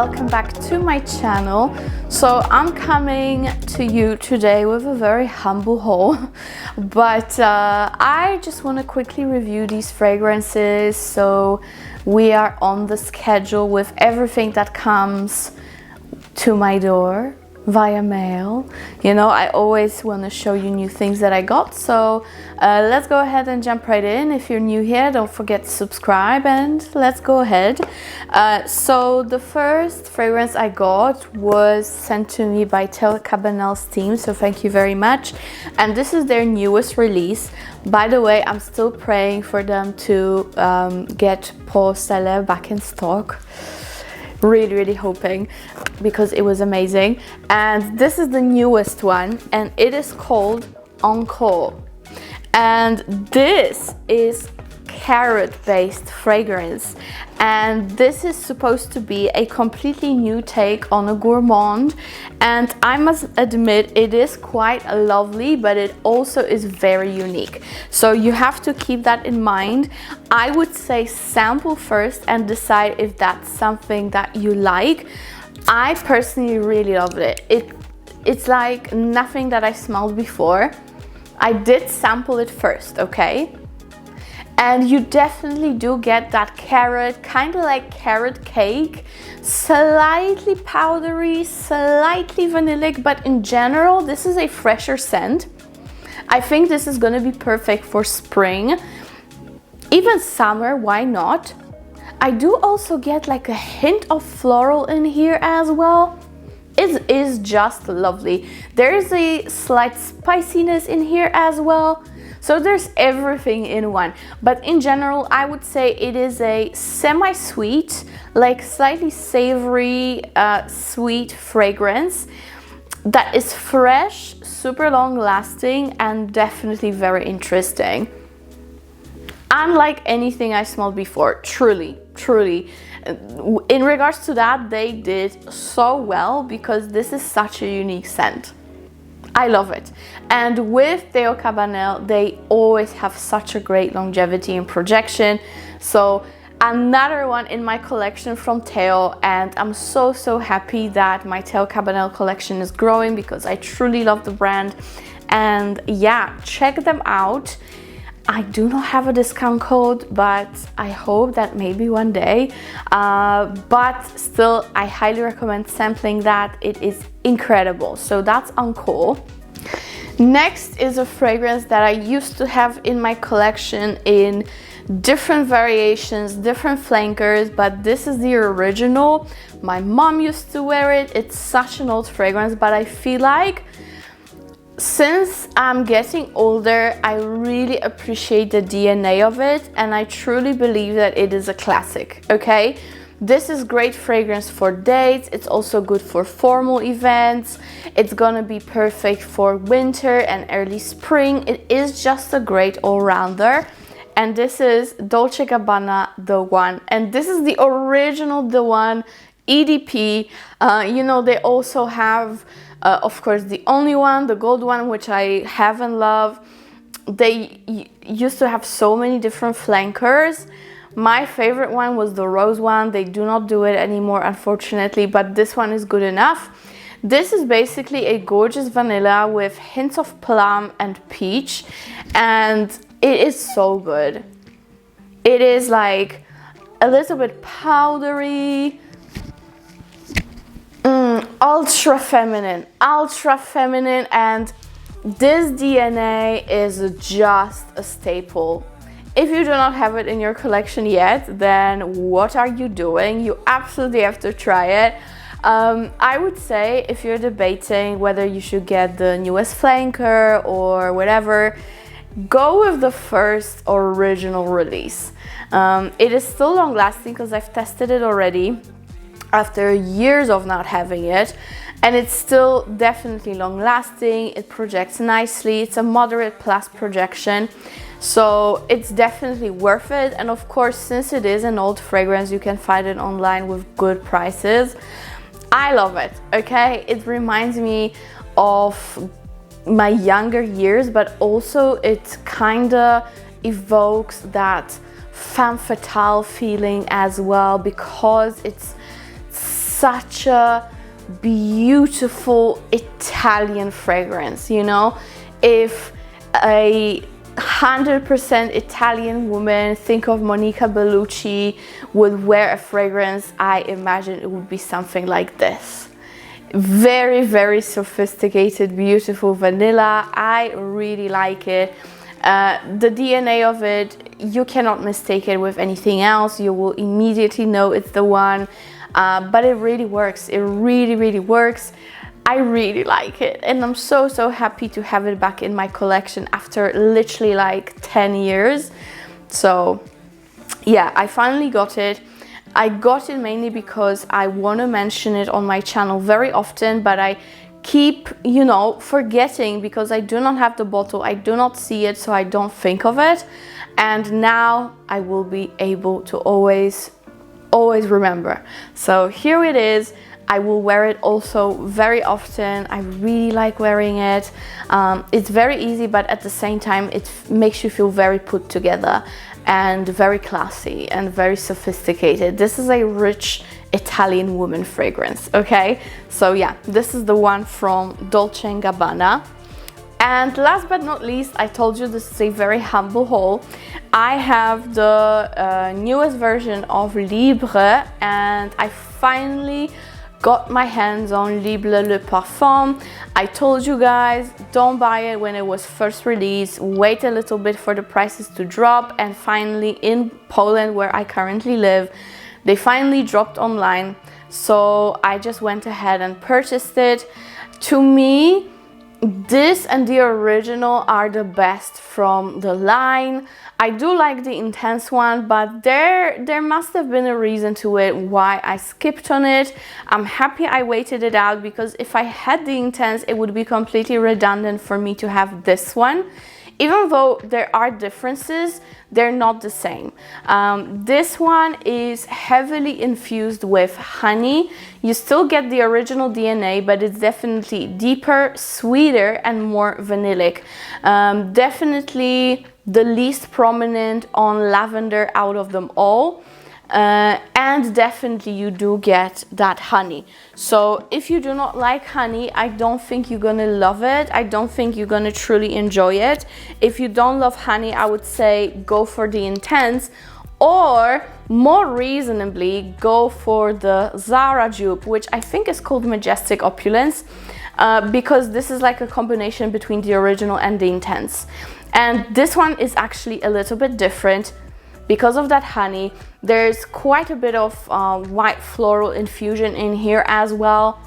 welcome back to my channel. So I'm coming to you today with a very humble haul, but I just want to quickly review these fragrances so we are on the schedule with everything that comes to my door via mail. You know, I always want to show you new things that I got, so let's go ahead and jump right in. If you're new here, don't forget to subscribe and let's go ahead. So the first fragrance I got was sent to me by Teo Cabanel's team, so thank you very much. And this is their newest release. By the way, I'm still praying for them to get Paul Stelle back in stock. Really hoping, because it was amazing. And this is the newest one, and it is called Encore, and this is carrot based fragrance, and this is supposed to be a completely new take on a gourmand, and I must admit it is quite lovely, but it also is very unique, so you have to keep that in mind. I would say sample first and decide if that's something that you like. I personally really loved it. It's like nothing that I smelled before. I did sample it first, okay? And you definitely do get that carrot, kind of like carrot cake, slightly powdery, slightly vanillic, but in general, this is a fresher scent. I think this is gonna be perfect for spring, even summer, why not? I do also get like a hint of floral in here as well. It is just lovely. There is a slight spiciness in here as well. So there's everything in one, but in general, I would say it is a semi-sweet, like slightly savory, sweet fragrance that is fresh, super long lasting, and definitely very interesting. Unlike anything I smelled before, truly. In regards to that, they did so well because this is such a unique scent. I love it. And with Teo Cabanel, they always have such a great longevity and projection. So another one in my collection from Teo, and I'm so happy that my Teo Cabanel collection is growing because I truly love the brand. And yeah, check them out. I do not have a discount code, but I hope that maybe one day. But still, I highly recommend sampling that. It is incredible. So that's Encore. Next is a fragrance that I used to have in my collection in different variations, different flankers, but this is the original. My mom used to wear it. It's such an old fragrance, but I feel like since I'm getting older, I really appreciate the DNA of it, and I truly believe that it is a classic, okay? This is great fragrance for dates. It's also good for formal events. It's gonna be perfect for winter and early spring. It is just a great all-rounder. And this is Dolce Gabbana The One. And this is the original The One EDP. You know, they also have of course, the only one, the gold one, which I have and love. They used to have so many different flankers. My favorite one was the rose one. They do not do it anymore, unfortunately, but this one is good enough. This is basically a gorgeous vanilla with hints of plum and peach, and it is so good. It is like a little bit powdery, ultra feminine, and this DNA is just a staple. If you do not have it in your collection yet, then what are you doing? You absolutely have to try it. I would say if you're debating whether you should get the newest flanker or whatever, go with the first original release. It is still long lasting because I've tested it already after years of not having it, and it's still definitely long lasting. It projects nicely. It's a moderate plus projection, so it's definitely worth it. And of course, since it is an old fragrance, you can find it online with good prices. I love it, okay? It reminds me of my younger years, but also it kinda evokes that femme fatale feeling as well, because it's such a beautiful Italian fragrance, you know. If a 100% Italian woman, think of Monica Bellucci, would wear a fragrance, I imagine it would be something like this. Very, very sophisticated, beautiful vanilla. I really like it. The DNA of it, you cannot mistake it with anything else. You will immediately know it's the one, but it really works. It really, really works. I really like it, and I'm so, so happy to have it back in my collection after literally like 10 years. So yeah, I finally got it. I got it mainly because I want to mention it on my channel very often, but I keep, you know, forgetting because I do not have the bottle, I do not see it, so I don't think of it. And now I will be able to always remember. So here it is. I will wear it also very often. I really like wearing it. It's very easy, but at the same time, it makes you feel very put together and very classy and very sophisticated. This is a rich Italian woman fragrance, okay? So yeah, this is the one from Dolce & Gabbana. And last but not least, I told you this is a very humble haul. I have the newest version of Libre, and I finally got my hands on Libre Le Parfum. I told you guys, don't buy it when it was first released, wait a little bit for the prices to drop, and finally in Poland, where I currently live, they finally dropped online. So I just went ahead and purchased it. To me, this and the original are the best from the line. I do like the intense one, but there must have been a reason to it why I skipped on it. I'm happy I waited it out, because if I had the intense, it would be completely redundant for me to have this one. Even though there are differences, they're not the same. This one is heavily infused with honey. You still get the original DNA, but it's definitely deeper, sweeter, and more vanillic. Definitely the least prominent on lavender out of them all. And definitely you do get that honey. So if you do not like honey, I don't think you're gonna love it. I don't think you're gonna truly enjoy it. If you don't love honey, I would say go for the intense, or more reasonably go for the Zara dupe, which I think is called Majestic Opulence, because this is like a combination between the original and the intense. And this one is actually a little bit different. Because of that honey, there's quite a bit of white floral infusion in here as well.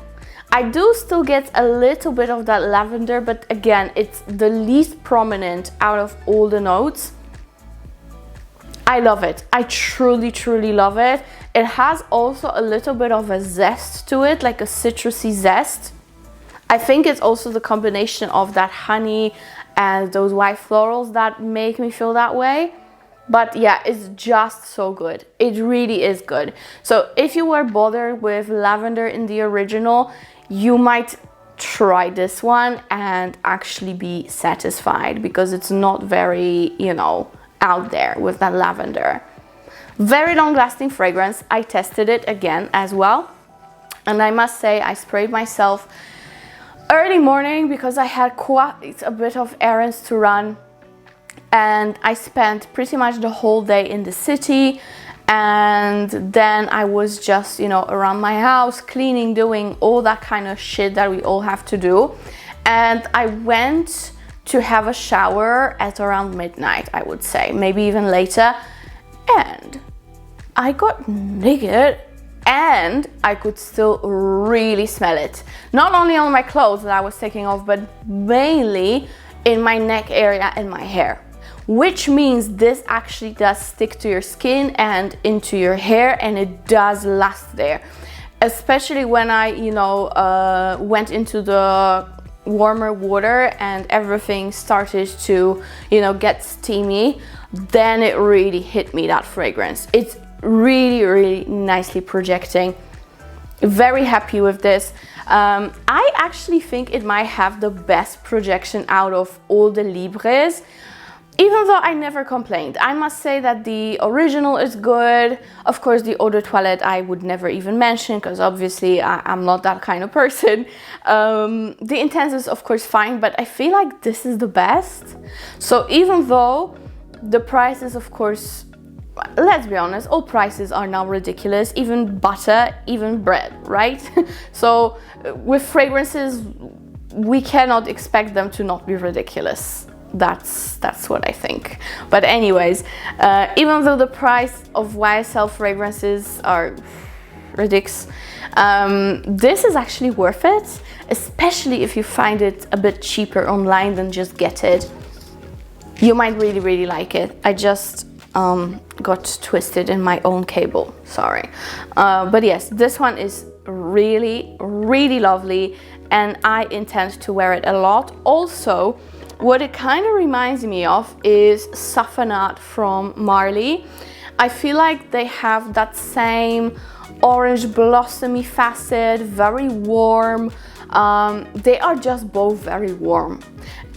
I do still get a little bit of that lavender, but again, it's the least prominent out of all the notes. I love it. I truly, truly love it. It has also a little bit of a zest to it, like a citrusy zest. I think it's also the combination of that honey and those white florals that make me feel that way. But yeah, it's just so good. It really is good. So if you were bothered with lavender in the original, you might try this one and actually be satisfied, because it's not very, you know, out there with that lavender. Very long lasting fragrance. I tested it again as well. And I must say, I sprayed myself early morning because I had quite a bit of errands to run. And I spent pretty much the whole day in the city, and then I was just, you know, around my house, cleaning, doing all that kind of shit that we all have to do. And I went to have a shower at around midnight, I would say, maybe even later. And I got naked, and I could still really smell it. Not only on my clothes that I was taking off, but mainly in my neck area and my hair. Which means this actually does stick to your skin and into your hair, and it does last there. Especially when I, you know, went into the warmer water and everything started to, you know, get steamy, then it really hit me, that fragrance. It's really, really nicely projecting. Very happy with this. I actually think it might have the best projection out of all the Libres. even though I never complained. I must say that the original is good. Of course, the Eau de Toilette I would never even mention, because obviously I'm not that kind of person. The Intense is of course fine, but I feel like this is the best. So even though the price is, of course, let's be honest, all prices are now ridiculous, even butter, even bread, right? So with fragrances, we cannot expect them to not be ridiculous. That's what I think. But anyways, even though the price of YSL fragrances are ridiculous, this is actually worth it, especially if you find it a bit cheaper online than just get it. You might really like it. I just got twisted in my own cable, sorry. But yes, this one is really lovely, and I intend to wear it a lot. Also, what it kind of reminds me of is Safanat from Marley. I feel like they have that same orange blossomy facet, very warm. They are just both very warm.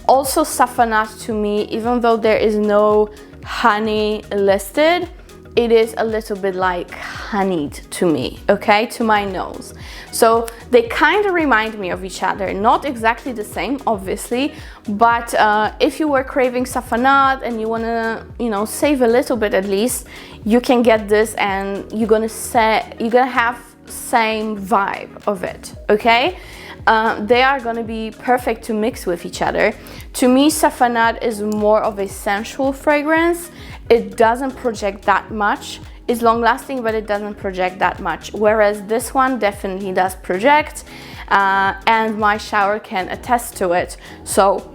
Also, Safanat to me, even though there is no honey listed, it is a little bit like honeyed to me, okay, to my nose. So they kind of remind me of each other, not exactly the same, obviously, but if you were craving Safanat and you want to, you know, save a little bit at least, you can get this, and you're gonna have same vibe of it, okay? They are gonna be perfect to mix with each other. To me, Safanat is more of a sensual fragrance. It doesn't project that much. It's long lasting, but it doesn't project that much. Whereas this one definitely does project, and my shower can attest to it. So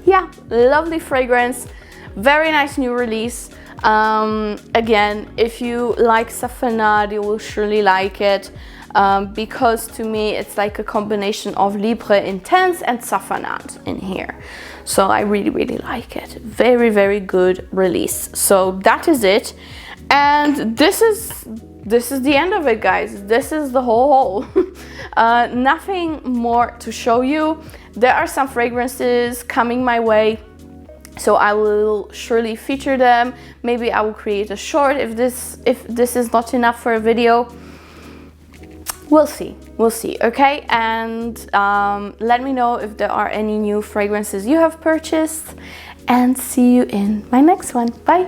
yeah, lovely fragrance, very nice new release. Again, if you like Safanat, you will surely like it. Because to me it's like a combination of Libre Intense and Safanat in here. So I really like it. Very good release. So that is it, and this is the end of it, guys. This is the whole haul. Nothing more to show you. There are some fragrances coming my way, so I will surely feature them. Maybe I will create a short if this is not enough for a video. We'll see, okay? And let me know if there are any new fragrances you have purchased, and see you in my next one. Bye!